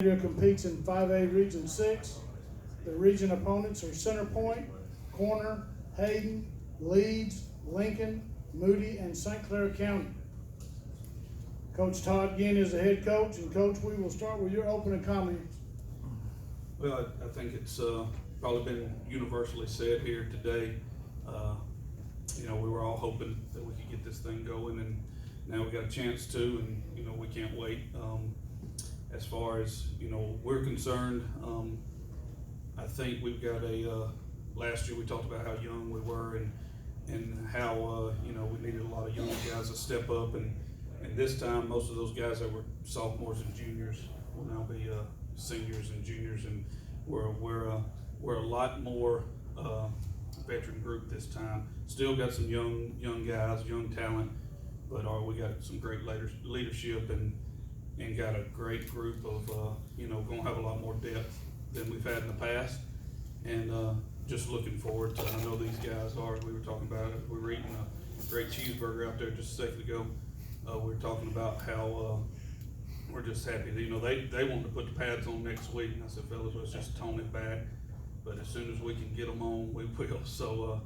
Alexandria competes in 5A Region 6. The region opponents are Center Point, Corner, Hayden, Leeds, Lincoln, Moody, and St. Clair County. Coach Todd Ginn is the head coach, and Coach, we will start with your opening comments. Well, I think it's probably been universally said here today. We were all hoping that we could get this thing going, and now we got a chance to, and we can't wait. As far as we're concerned, I think we've got last year we talked about how young we were and how we needed a lot of young guys to step up, and this time most of those guys that were sophomores and juniors will now be seniors and juniors, and we're a lot more veteran group this time. Still got some young guys, young talent, but we got some great leadership and got a great group of going to have a lot more depth than we've had in the past, and just looking forward to. I know these guys are. We were talking about it. We were eating a great cheeseburger out there just a second ago. We were talking about how we're just happy. They wanted to put the pads on next week, and I said, fellas, let's just tone it back. But as soon as we can get them on, we will. So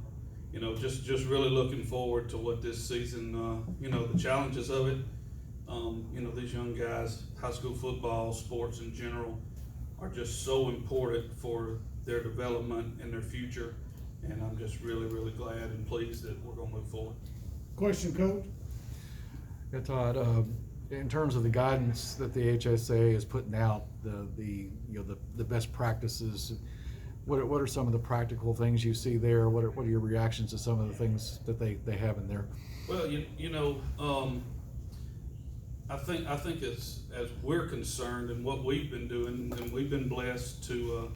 just really looking forward to what this season. The challenges of it. These young guys, high school football, sports in general, are just so important for their development and their future. And I'm just really, really glad and pleased that we're going to move forward. Question, Coach? Yeah, Todd, in terms of the guidance that the HSA is putting out, the best practices, what are some of the practical things you see there? What are your reactions to some of the things that they have in there? Well, I think as we're concerned and what we've been doing, and we've been blessed to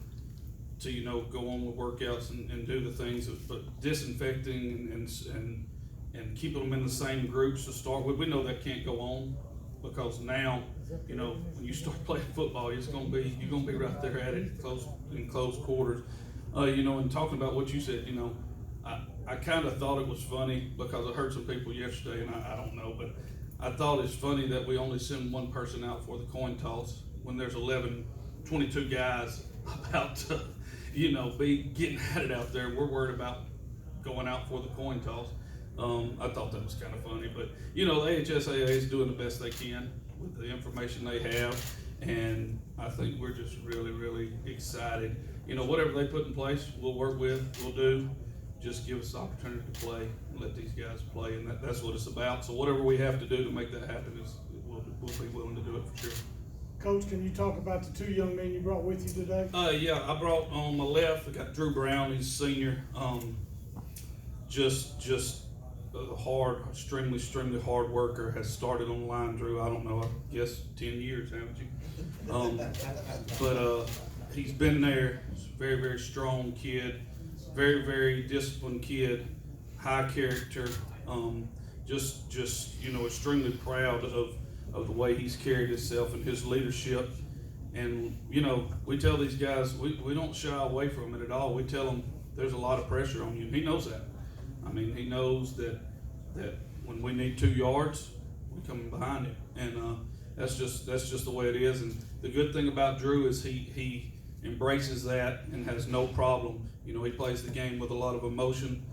go on with workouts and do the things, but disinfecting and keeping them in the same groups to start with. We know that can't go on, because now when you start playing football, you're gonna be right there at it, in close quarters. And talking about what you said, I kind of thought it was funny because I heard some people yesterday, and I don't know, but I thought it's funny that we only send one person out for the coin toss when there's 22 guys about to, be getting at it out there. We're worried about going out for the coin toss. I thought that was kind of funny, but the AHSAA is doing the best they can with the information they have, and I think we're just really, really excited. Whatever they put in place, we'll work with, we'll do. Just give us the opportunity to play and let these guys play, and that's what it's about. So whatever we have to do to make that happen we'll be willing to do it for sure. Coach, can you talk about the two young men you brought with you today? Yeah, I brought on my left, I got Drew Brown. He's a senior. Just extremely hard worker. Has started on the line, Drew, I don't know, I guess 10 years, haven't you? But he's been there. He's a very, very strong kid. Very, very disciplined kid, high character, just extremely proud of the way he's carried himself and his leadership. And, we tell these guys, we don't shy away from it at all. We tell them there's a lot of pressure on you, and he knows that. I mean, he knows that when we need 2 yards, we're coming behind him. And that's just the way it is. And the good thing about Drew is he embraces that and has no problem. He plays the game with a lot of emotion,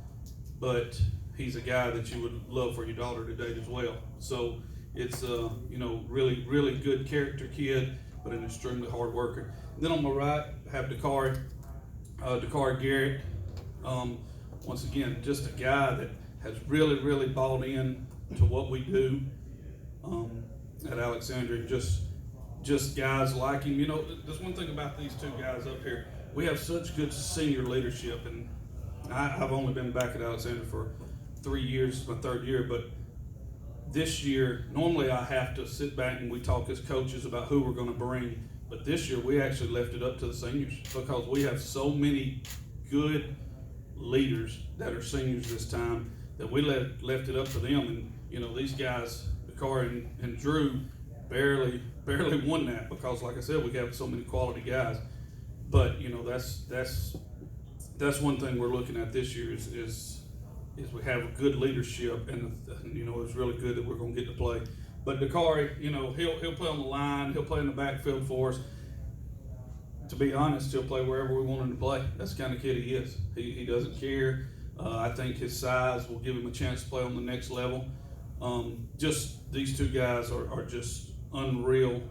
but he's a guy that you would love for your daughter to date as well. So it's really, really good character kid, but an extremely hard worker. And then on my right, I have Dakari Garrett. Once again, just a guy that has really, really bought in to what we do at Alexandria. Just guys like him. There's one thing about these two guys up here. We have such good senior leadership, and I've only been back at Alexandria for 3 years, my third year, but this year, normally I have to sit back and we talk as coaches about who we're going to bring, but this year we actually left it up to the seniors because we have so many good leaders that are seniors this time that we left it up to them. And these guys, Dakari and Drew, barely won that because, like I said, we have so many quality guys. But that's one thing we're looking at this year is we have a good leadership, and it's really good that we're going to get to play. But Dakari, he'll play on the line, he'll play in the backfield for us, to be honest, he'll play wherever we want him to play. That's the kind of kid he is. He doesn't care. I think his size will give him a chance to play on the next level. Just these two guys are just unreal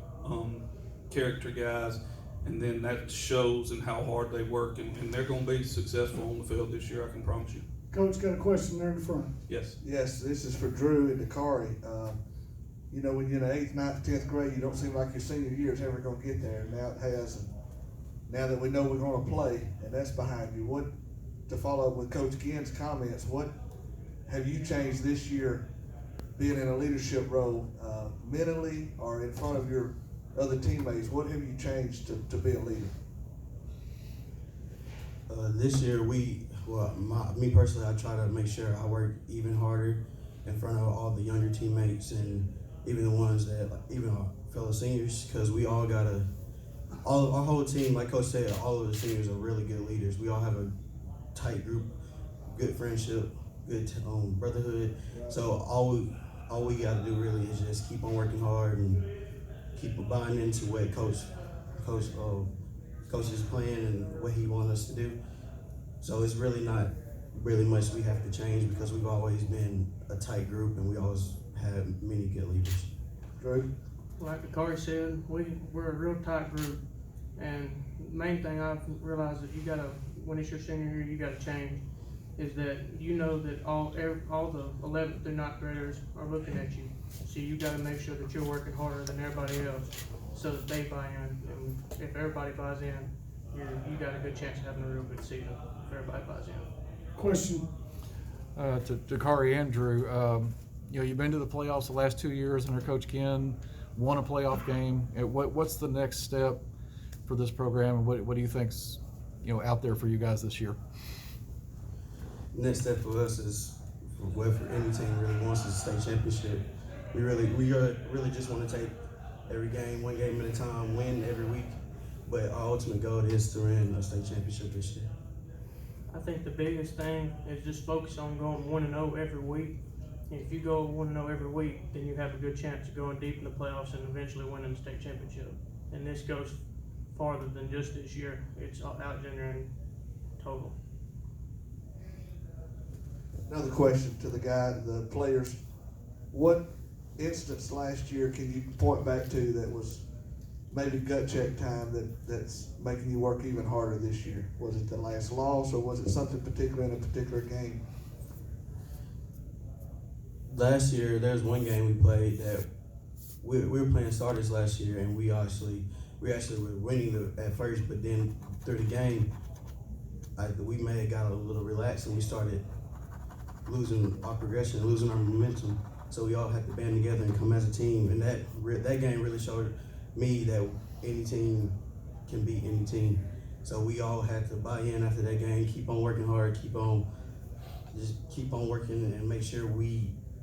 character guys, and then that shows in how hard they work, and they're going to be successful on the field this year, I can promise you. Coach got a question there in front. Yes. Yes, this is for Drew and Dakari. You know, when you're in the 8th, 9th, 10th grade, you don't seem like your senior year is ever going to get there. Now it has. And now that we know we're going to play, and that's behind you, what, to follow up with Coach Ginn's comments, what have you changed this year being in a leadership role, mentally or in front of your other teammates? What have you changed to be a leader? This year, me personally, I try to make sure I work even harder in front of all the younger teammates and even the ones that, even our fellow seniors, because we all gotta, our whole team, like Coach said, all of the seniors are really good leaders. We all have a tight group, good friendship, good brotherhood. So all we gotta do really is just keep on working hard and keep buying into what Coach is playing and what he wants us to do. So it's really not really much we have to change because we've always been a tight group and we always had many good leaders. Drew? Like Dakari said, we're a real tight group, and the main thing I've realized that when it's your senior year, you gotta change, is that you know that all the 11th through 9th graders are looking at you. So you gotta make sure that you're working harder than everybody else so that they buy in, and if everybody buys in, you got a good chance of having a real good season if everybody buys in. Question. To Dakari and Drew, you know, you've been to the playoffs the last 2 years under Coach Ginn, won a playoff game. What's the next step for this program, and what do you think's, you know, out there for you guys this year? Next step for us is, for any team really wants, is a state championship. We really just want to take every game, one game at a time, win every week. But our ultimate goal is to win a state championship this year. I think the biggest thing is just focus on going 1-0 every week. And if you go 1-0 every week, then you have a good chance of going deep in the playoffs and eventually winning the state championship. And this goes farther than just this year. It's Alexandria in total. Another question to the players. What instance last year can you point back to that was maybe gut check time that's making you work even harder this year? Was it the last loss, or was it something particular in a particular game? Last year, there was one game we played that we were playing starters last year, and we actually were winning at first, but then through the game, we may have got a little relaxed and we started losing our progression, losing our momentum. So we all had to band together and come as a team, and that game really showed me that any team can beat any team. So we all had to buy in after that game, keep on working hard, keep on working, and make sure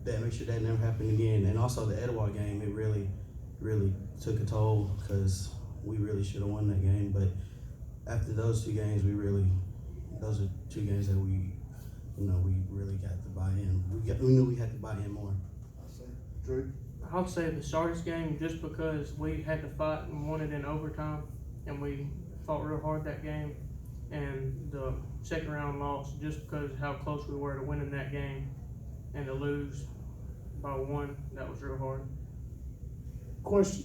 that never happened again. And also the Etowah game, it really took a toll because we really should have won that game. But after those two games, those are two games that we really got to buy in. We knew we had to buy in more. Drew? I would say the Sardis game, just because we had to fight and won it in overtime, and we fought real hard that game. And the second round loss, just because how close we were to winning that game, and to lose by 1, that was real hard. Question.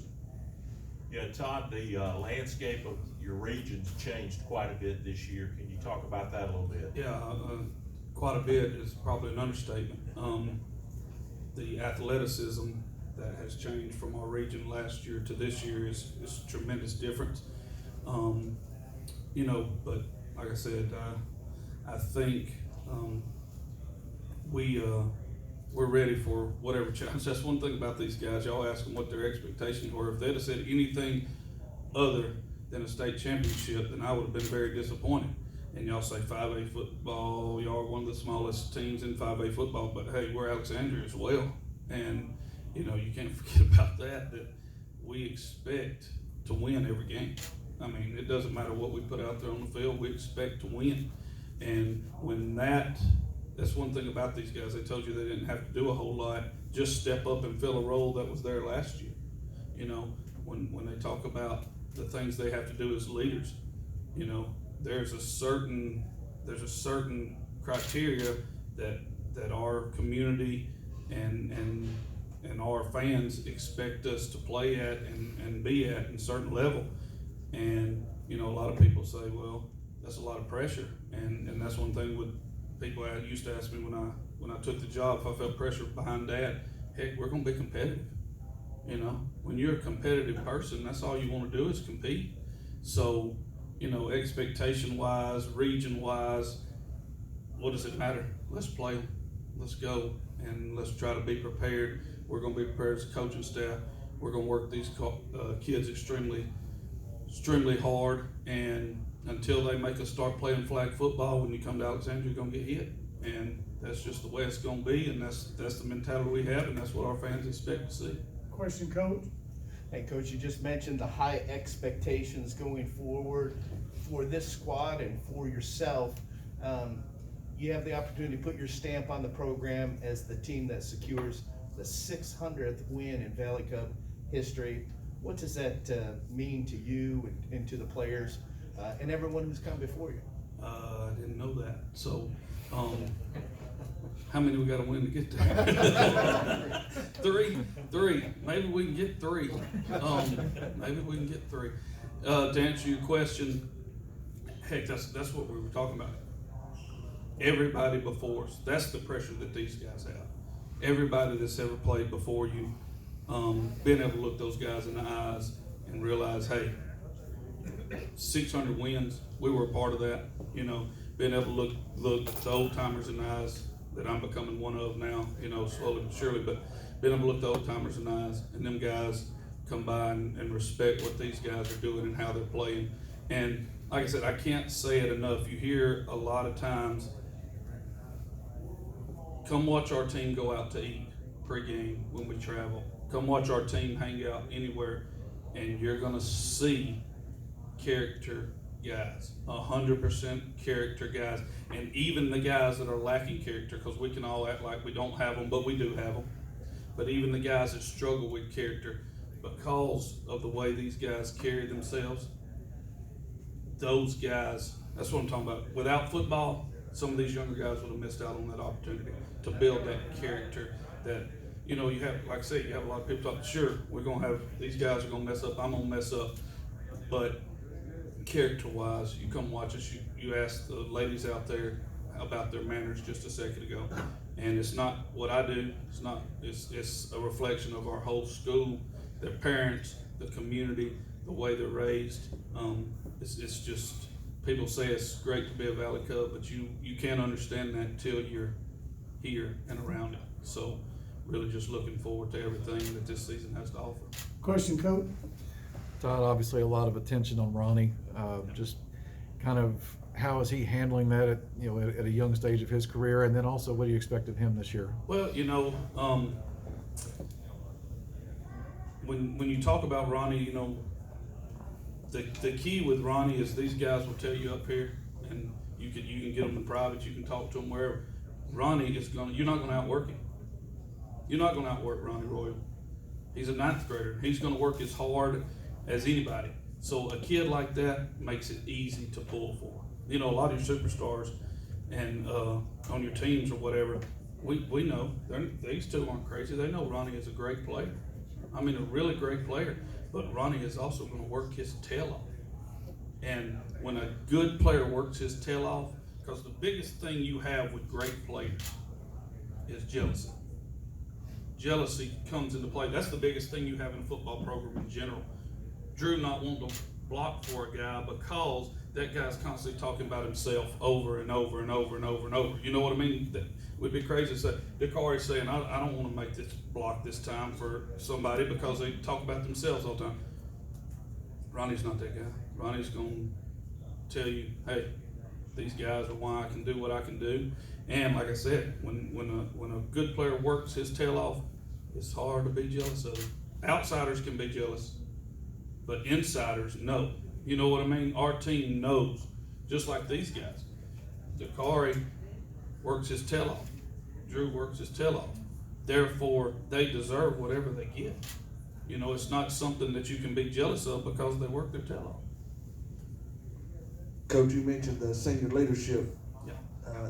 Yeah, Todd, the landscape of your region's changed quite a bit this year. Can you talk about that a little bit? Yeah, quite a bit is probably an understatement. The athleticism that has changed from our region last year to this year is a tremendous difference. But like I said, I think we're ready for whatever challenge. That's one thing about these guys. Y'all ask them what their expectations were. If they'd have said anything other than a state championship, then I would have been very disappointed. And y'all say 5A football, y'all are one of the smallest teams in 5A football, but hey, we're Alexandria as well. And, you can't forget about that we expect to win every game. I mean, it doesn't matter what we put out there on the field, we expect to win. And when that's one thing about these guys, they told you they didn't have to do a whole lot, just step up and fill a role that was there last year. When they talk about the things they have to do as leaders. You know, there's a certain criteria that our community and our fans expect us to play at and be at a certain level. And, you know, a lot of people say, well, that's a lot of pressure. And that's one thing with people used to ask me when I took the job, if I felt pressure behind that. Heck, we're gonna be competitive. You know, when you're a competitive person, that's all you wanna do is compete. So, you know, expectation wise, region wise, what does it matter? Let's play, let's go, and let's try to be prepared. We're gonna be prepared as a coaching staff. We're gonna work these kids extremely hard, and until they make us start playing flag football, when you come to Alexandria, you're gonna get hit. And that's just the way it's gonna be, and that's the mentality we have, and that's what our fans expect to see. Question, Coach? Hey, Coach, you just mentioned the high expectations going forward for this squad and for yourself. You have the opportunity to put your stamp on the program as the team that secures the 600th win in Valley Cup history. What does that mean to you and to the players and everyone who's come before you? I didn't know that. So, how many we got to win to get there? Three. Maybe we can get three. Maybe we can get three. To answer your question, heck, that's what we were talking about. Everybody before us. That's the pressure that these guys have. Everybody that's ever played before you, being able to look those guys in the eyes and realize, hey, 600 wins, we were a part of that. You know, being able to look the old timers in the eyes that I'm becoming one of now, you know, slowly but surely, but being able to look the old timers in the eyes and them guys come by and respect what these guys are doing and how they're playing. And like I said, I can't say it enough. You hear a lot of times, come watch our team go out to eat pregame when we travel. Come watch our team hang out anywhere, and you're gonna see character guys, 100% character guys. And even the guys that are lacking character, because we can all act like we don't have them, but we do have them. But even the guys that struggle with character, because of the way these guys carry themselves, those guys, that's what I'm talking about. Without football, some of these younger guys would have missed out on that opportunity to build that character that, you know, you have, like I say, you have a lot of people talk, sure, we're going to have, these guys are going to mess up, I'm going to mess up. But character-wise, you come watch us, you ask the ladies out there about their manners just a second ago. And it's not what I do, it's a reflection of our whole school, their parents, the community, the way they're raised. It's just, people say it's great to be a Valley Cub, but you can't understand that until you're here and around it. So really just looking forward to everything that this season has to offer. Question, Coach? Todd, obviously a lot of attention on Ronnie. Just kind of how is he handling that at a young stage of his career, and then also what do you expect of him this year? Well, you know, when you talk about Ronnie, you know, the key with Ronnie is these guys will tell you up here, and you can get them in private, you can talk to them wherever. Ronnie is you're not gonna outwork him. You're not gonna outwork Ronnie Royal. He's a 9th grader. He's gonna work as hard as anybody. So a kid like that makes it easy to pull for. You know, a lot of your superstars and on your teams or whatever, we know these two aren't crazy. They know Ronnie is a great player. I mean, a really great player. But Ronnie is also going to work his tail off. And when a good player works his tail off, because the biggest thing you have with great players is jealousy. Jealousy comes into play. That's the biggest thing you have in a football program in general. Drew not wanting to block for a guy because that guy's constantly talking about himself over and over and over and over and over. You know what I mean? That would be crazy to say. Dakari's saying, I don't want to make this block this time for somebody because they talk about themselves all the time. Ronnie's not that guy. Ronnie's going to tell you, hey, these guys are why I can do what I can do. And like I said, when a good player works his tail off, it's hard to be jealous of him. Outsiders can be jealous, but insiders, no. You know what I mean? Our team knows, just like these guys. Dakari works his tail off. Drew works his tail off. Therefore, they deserve whatever they get. You know, it's not something that you can be jealous of because they work their tail off. Coach, you mentioned the senior leadership. Yeah.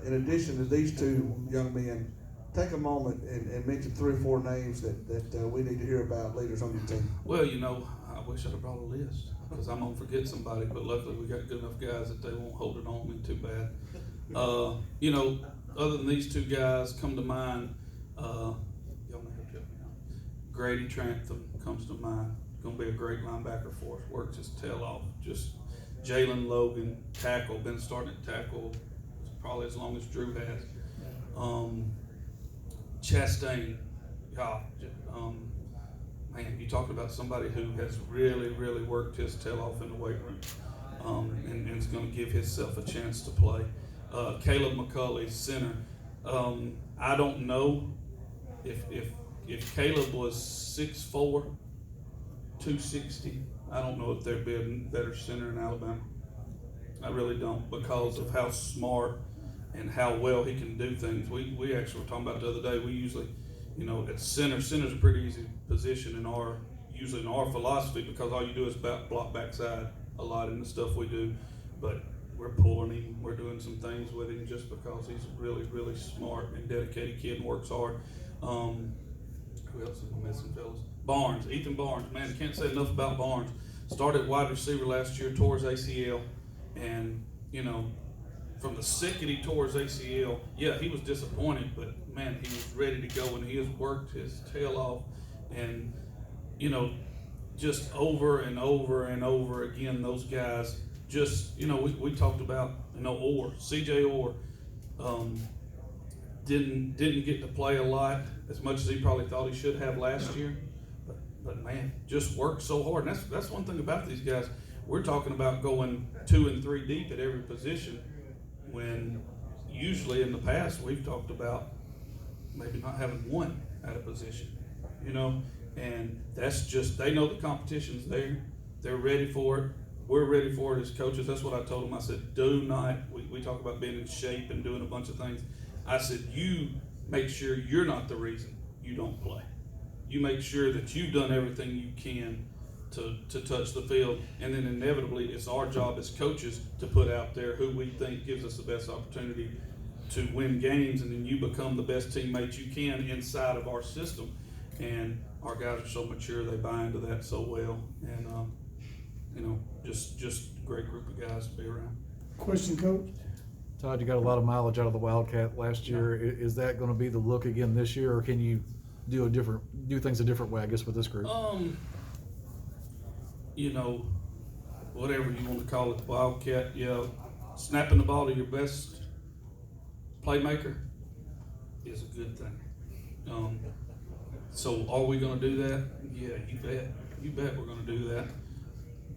In addition to these two young men, take a moment and mention 3 or 4 names that we need to hear about, leaders on your team. Well, you know, I wish I'd have brought a list because I'm gonna forget somebody, but luckily we got good enough guys that they won't hold it on me too bad. You know, other than these 2 guys come to mind, y'all may have to help me out. Grady Trantham comes to mind. Gonna be a great linebacker for us. Works his tail off. Just Jalen Logan, tackle, been starting at tackle probably as long as Drew has. Chastain, man, you talking about somebody who has really, really worked his tail off in the weight room, and is going to give himself a chance to play. Caleb McCulley, center. I don't know if Caleb was 6'4", 260. I don't know if there'd be a better center in Alabama. I really don't, because of how smart and how well he can do things. We actually were talking about the other day. We usually, you know, at center's a pretty easy position usually in our philosophy, because all you do is block backside a lot in the stuff we do. But we're pulling him. We're doing some things with him just because he's a really, really smart and dedicated kid and works hard. Who else am I missing, fellas? Barnes, Ethan Barnes. Man, I can't say enough about Barnes. Started wide receiver last year, tore his ACL, and you know, from the second he tore his ACL, yeah, he was disappointed, but man, he was ready to go, and he has worked his tail off, and you know, just over and over and over again, those guys. Just, you know, we talked about, you know, CJ Orr, didn't get to play a lot as much as he probably thought he should have last year, but man, just worked so hard. And that's one thing about these guys. We're talking about going 2 and 3 deep at every position, when usually in the past we've talked about maybe not having one at a position, you know. And that's just, they know the competition's there. They're ready for it. We're ready for it as coaches. That's what I told them. I said, do not, we talk about being in shape and doing a bunch of things. I said, you make sure you're not the reason you don't play. You make sure that you've done everything you can to touch the field, and then inevitably it's our job as coaches to put out there who we think gives us the best opportunity to win games, and then you become the best teammate you can inside of our system. And our guys are so mature, they buy into that so well, and you know, just a great group of guys to be around. Question, Coach? Todd, you got a lot of mileage out of the Wildcat last year. Is that going to be the look again this year, or can you do things a different way, I guess, with this group? You know, whatever you want to call it, Wildcat, yeah, snapping the ball to your best playmaker is a good thing. So are we going to do that? Yeah, you bet. You bet we're going to do that.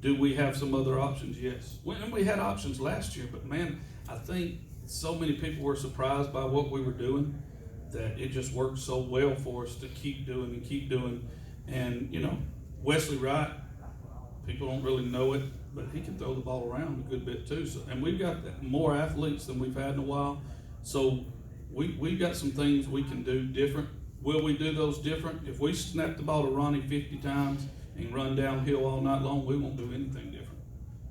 Do we have some other options? Yes. And we had options last year, but man, I think so many people were surprised by what we were doing that it just worked so well for us to keep doing and keep doing. And, you know, Wesley Wright, people don't really know it, but he can throw the ball around a good bit too. So, and we've got more athletes than we've had in a while. So we've got some things we can do different. Will we do those different? If we snap the ball to Ronnie 50 times and run downhill all night long, we won't do anything different.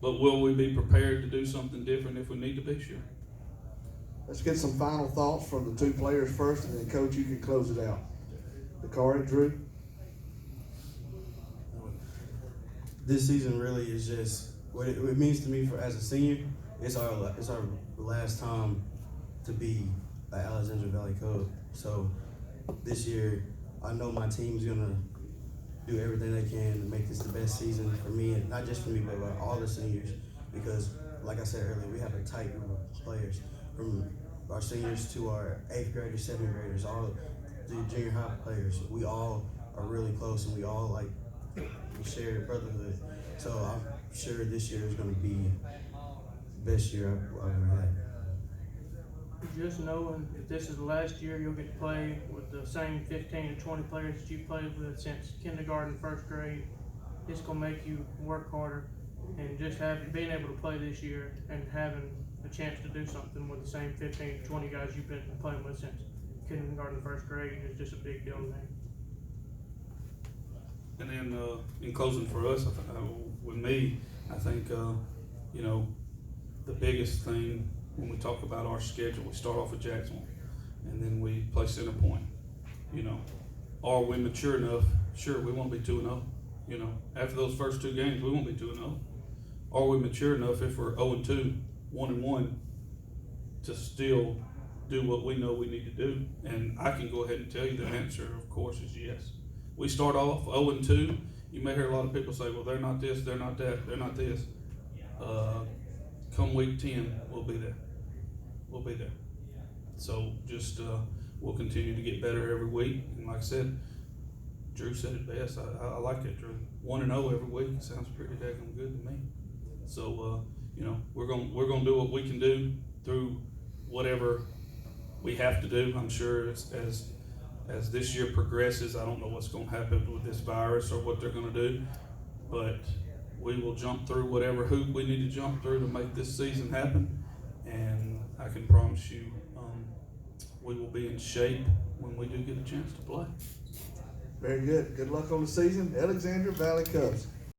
But will we be prepared to do something different if we need to be? Sure. Let's get some final thoughts from the 2 players first, and then Coach, you can close it out. Dakari, Drew. This season really is just what it means to me as a senior. It's our last time to be an Alexandria Valley Cub. So this year, I know my team's gonna do everything they can to make this the best season for me, and not just for me, but all the seniors. Because, like I said earlier, we have a tight group of players, from our seniors to our 8th graders, 7th graders, all the junior high players. We all are really close, and we all we share brotherhood. So I'm sure this year is going to be the best year I've ever had. Just knowing if this is the last year you'll get to play with the same 15 to 20 players that you played with since kindergarten, 1st grade, it's going to make you work harder. And just being able to play this year and having a chance to do something with the same 15 to 20 guys you've been playing with since. 1st grade is just a big deal to me. And then, in closing for us, with me, I think, you know, the biggest thing when we talk about our schedule, we start off with Jacksonville, and then we play Center Point. You know, are we mature enough? Sure, we won't be 2-0. You know, after those first two games, we won't be 2-0. Are we mature enough if we're 0-2, 1-1, to still do what we know we need to do? And I can go ahead and tell you the answer, of course, is yes. We start off 0-2. You may hear a lot of people say, well, they're not this, they're not that, they're not this. Come week 10, we'll be there. We'll be there. So just, we'll continue to get better every week. And like I said, Drew said it best. I like that, Drew. 1-0 every week sounds pretty daggone good to me. So, you know, we're gonna do what we can do through whatever we have to do. I'm sure as this year progresses, I don't know what's gonna happen with this virus or what they're gonna do, but we will jump through whatever hoop we need to jump through to make this season happen. And I can promise you, we will be in shape when we do get a chance to play. Very good. Good luck on the season. Alexandria Valley Cubs.